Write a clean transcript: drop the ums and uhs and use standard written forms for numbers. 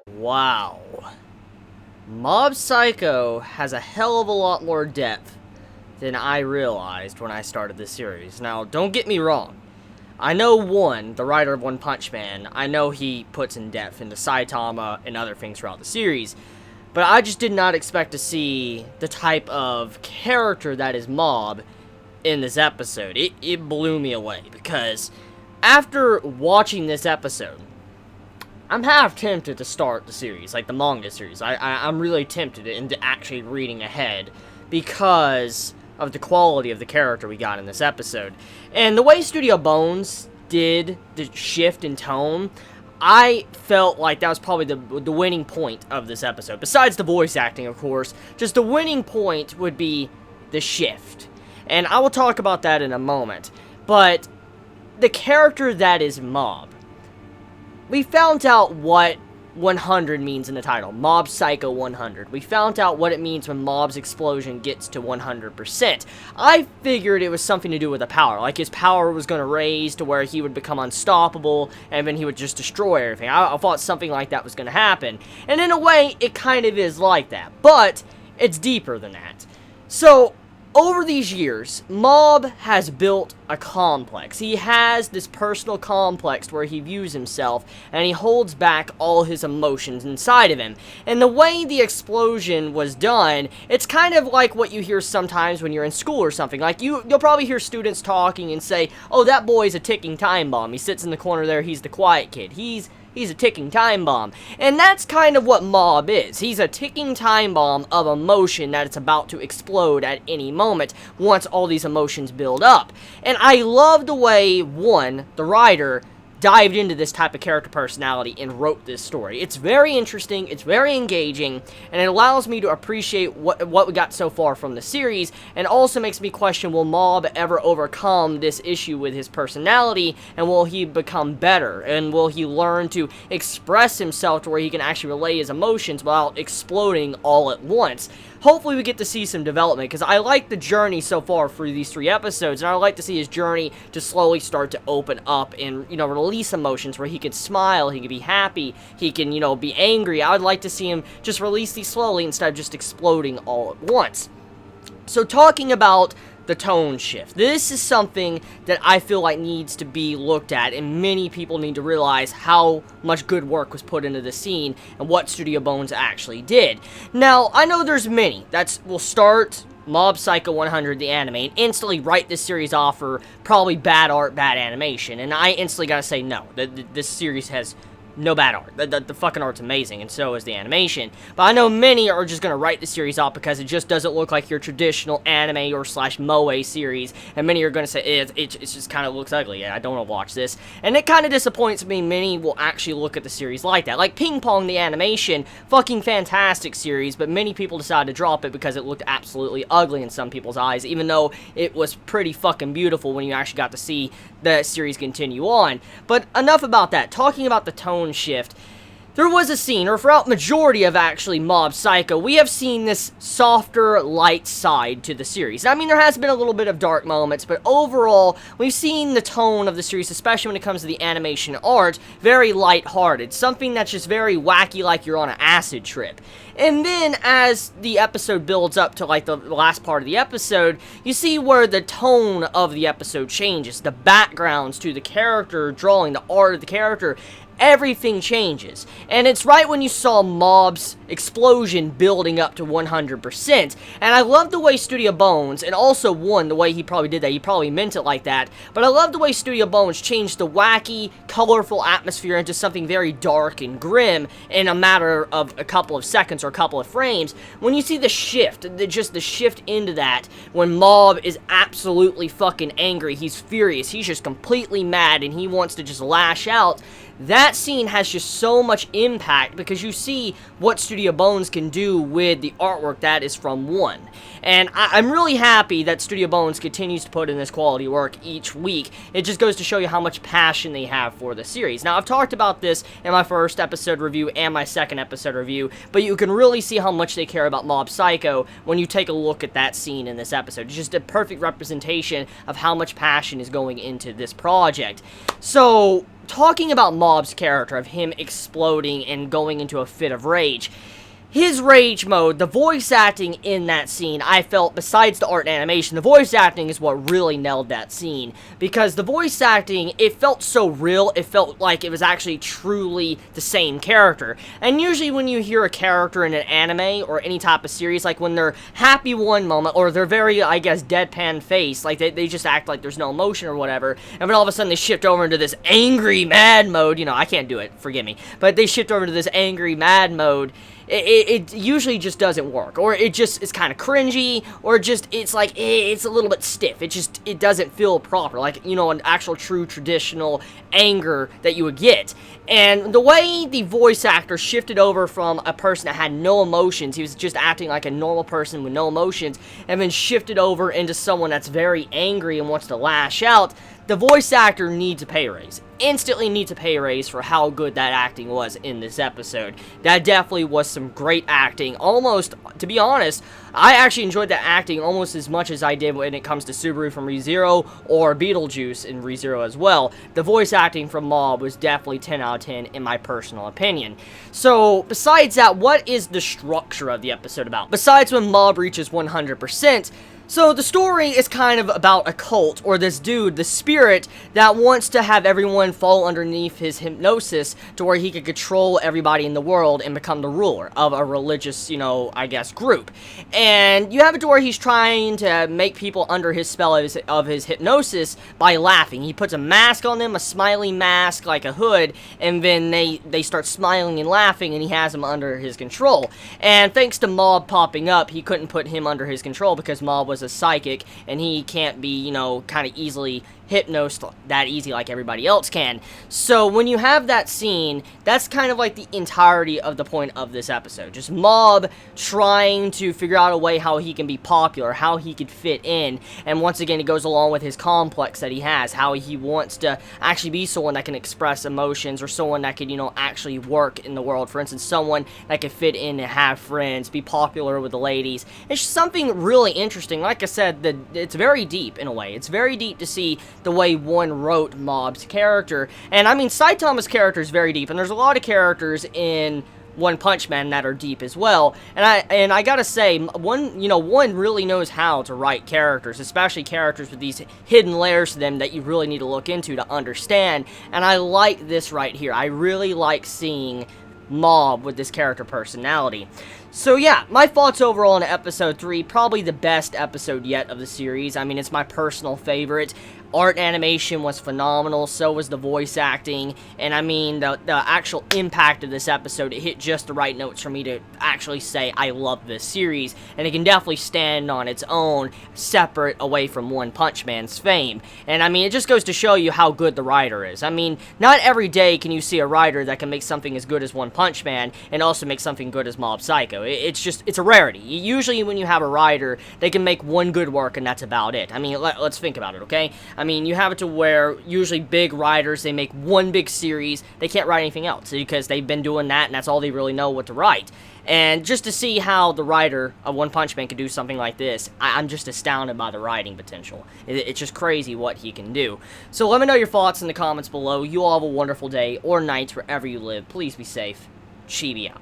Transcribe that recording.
Wow. Mob Psycho has a hell of a lot more depth than I realized when I started this series. Now, don't get me wrong. I know the writer of One Punch Man, I know he puts in depth into Saitama and other things throughout the series, but I just did not expect to see the type of character that is Mob in this episode. It blew me away, because after watching this episode, I'm half tempted to start the series, like the manga series. I'm really tempted into actually reading ahead because of the quality of the character we got in this episode. And the way Studio Bones did the shift in tone, I felt like that was probably the winning point of this episode. Besides the voice acting, of course, just the winning point would be the shift. And I will talk about that in a moment. But the character that is Mob, we found out what 100 means in the title. Mob Psycho 100. We found out what it means when Mob's explosion gets to 100%. I figured it was something to do with the power. Like his power was going to raise to where he would become unstoppable, and then he would just destroy everything. I thought something like that was going to happen. And in a way, it kind of is like that. But it's deeper than that. So over these years, Mob has built a complex. He has this personal complex where he views himself, and he holds back all his emotions inside of him. And the way the explosion was done, it's kind of like what you hear sometimes when you're in school or something. Like, you'll probably hear students talking and say, oh, that boy's a ticking time bomb. He sits in the corner there, he's the quiet kid. He's a ticking time bomb. And that's kind of what Mob is. He's a ticking time bomb of emotion that it's about to explode at any moment once all these emotions build up. And I love the way, the writer dived into this type of character personality and wrote this story. It's very interesting, it's very engaging, and it allows me to appreciate what we got so far from the series, and also makes me question, will Mob ever overcome this issue with his personality, and will he become better, and will he learn to express himself to where he can actually relay his emotions without exploding all at once. Hopefully we get to see some development, because I like the journey so far for these 3 episodes, and I would like to see his journey to slowly start to open up and, release emotions where he can smile, he can be happy, he can, be angry. I would like to see him just release these slowly instead of just exploding all at once. So talking about the tone shift, this is something that I feel like needs to be looked at, and many people need to realize how much good work was put into the scene and what Studio Bones actually did. Now, I know there's many that will start Mob Psycho 100, the anime, and instantly write this series off for probably bad art, bad animation, and I instantly gotta say no. This series has no bad art. The fucking art's amazing, and so is the animation. But I know many are just gonna write the series off because it just doesn't look like your traditional anime or slash moe series, and many are gonna say it just kind of looks ugly. I don't want to watch this, and it kind of disappoints me. Many will actually look at the series like that. Like Ping Pong, the animation, fucking fantastic series, but many people decided to drop it because it looked absolutely ugly in some people's eyes, even though it was pretty fucking beautiful when you actually got to see the series continue on. But enough about that. Talking about the tone shift, there was a scene, or throughout majority of actually Mob Psycho, we have seen this softer, light side to the series. I mean, there has been a little bit of dark moments, but overall, we've seen the tone of the series, especially when it comes to the animation art, very light-hearted. Something that's just very wacky, like you're on an acid trip. And then, as the episode builds up to, like, the last part of the episode, you see where the tone of the episode changes. The backgrounds to the character, drawing the art of the character, everything changes. And it's right when you saw Mob's explosion building up to 100%. And I love the way Studio Bones, and also the way he probably did that, he probably meant it like that, but I love the way Studio Bones changed the wacky, colorful atmosphere into something very dark and grim in a matter of a couple of seconds or a couple of frames. When you see the shift, just the shift into that, when Mob is absolutely fucking angry, he's furious, he's just completely mad, and he wants to just lash out, that scene has just so much impact because you see what Studio Bones can do with the artwork that is from 1. And I'm really happy that Studio Bones continues to put in this quality work each week. It just goes to show you how much passion they have for the series. Now, I've talked about this in my first episode review and my second episode review, but you can really see how much they care about Mob Psycho when you take a look at that scene in this episode. It's just a perfect representation of how much passion is going into this project. So talking about Mob's character, of him exploding and going into a fit of rage, his rage mode, the voice acting in that scene, I felt, besides the art and animation, the voice acting is what really nailed that scene. Because the voice acting, it felt so real, it felt like it was actually truly the same character. And usually when you hear a character in an anime or any type of series, like when they're happy one moment, or they're very, I guess, deadpan face, like they just act like there's no emotion or whatever, and then all of a sudden they shift over into this angry mad mode, you know, I can't do it, forgive me, but they shift over to this angry mad mode. It usually just doesn't work, or it just is kind of cringy, or just it's like it's a little bit stiff. It doesn't feel proper, like, you know, an actual true traditional anger that you would get. And the way the voice actor shifted over from a person that had no emotions, he was just acting like a normal person with no emotions, and then shifted over into someone that's very angry and wants to lash out. The voice actor needs a pay raise. Instantly needs a pay raise for how good that acting was in this episode. That definitely was some great acting. Almost, to be honest, I actually enjoyed that acting almost as much as I did when it comes to Subaru from ReZero or Beetlejuice in ReZero as well. The voice acting from Mob was definitely 10 out of 10 in my personal opinion. So, besides that, what is the structure of the episode about? Besides when Mob reaches 100%, so the story is kind of about a cult, or this dude, the spirit, that wants to have everyone fall underneath his hypnosis to where he could control everybody in the world and become the ruler of a religious, you know, I guess, group. And you have it to where he's trying to make people under his spell of his hypnosis by laughing. He puts a mask on them, a smiley mask, like a hood, and then they start smiling and laughing, and he has them under his control. And thanks to Mob popping up, he couldn't put him under his control because Mob was a psychic, and he can't be, you know, kind of easily hypnosed that easy like everybody else can. So when you have that scene, that's kind of like the entirety of the point of this episode. Just Mob trying to figure out a way how he can be popular, how he could fit in, and once again it goes along with his complex that he has, how he wants to actually be someone that can express emotions, or someone that could, you know, actually work in the world. For instance, someone that could fit in and have friends, be popular with the ladies. It's just something really interesting. Like I said, it's very deep in a way. It's very deep to see the way one wrote Mob's character. And I mean, Saitama's character is very deep, and there's a lot of characters in One Punch Man that are deep as well. And I gotta say, one really knows how to write characters, especially characters with these hidden layers to them that you really need to look into to understand. And I like this right here. I really like seeing Mob with this character personality. So yeah, my thoughts overall on episode 3, probably the best episode yet of the series. I mean, it's my personal favorite. Art animation was phenomenal, so was the voice acting, and I mean, the actual impact of this episode, it hit just the right notes for me to actually say I love this series, and it can definitely stand on its own, separate away from One Punch Man's fame. And I mean, it just goes to show you how good the writer is. I mean, not every day can you see a writer that can make something as good as One Punch Man, and also make something good as Mob Psycho. It's a rarity. Usually when you have a writer, they can make one good work, and that's about it. I mean, let's think about it, okay? I mean, you have it to where usually big writers, they make one big series, they can't write anything else because they've been doing that and that's all they really know what to write. And just to see how the writer of One Punch Man could do something like this, I'm just astounded by the writing potential. It's just crazy what he can do. So let me know your thoughts in the comments below. You all have a wonderful day or night wherever you live. Please be safe. Chibi out.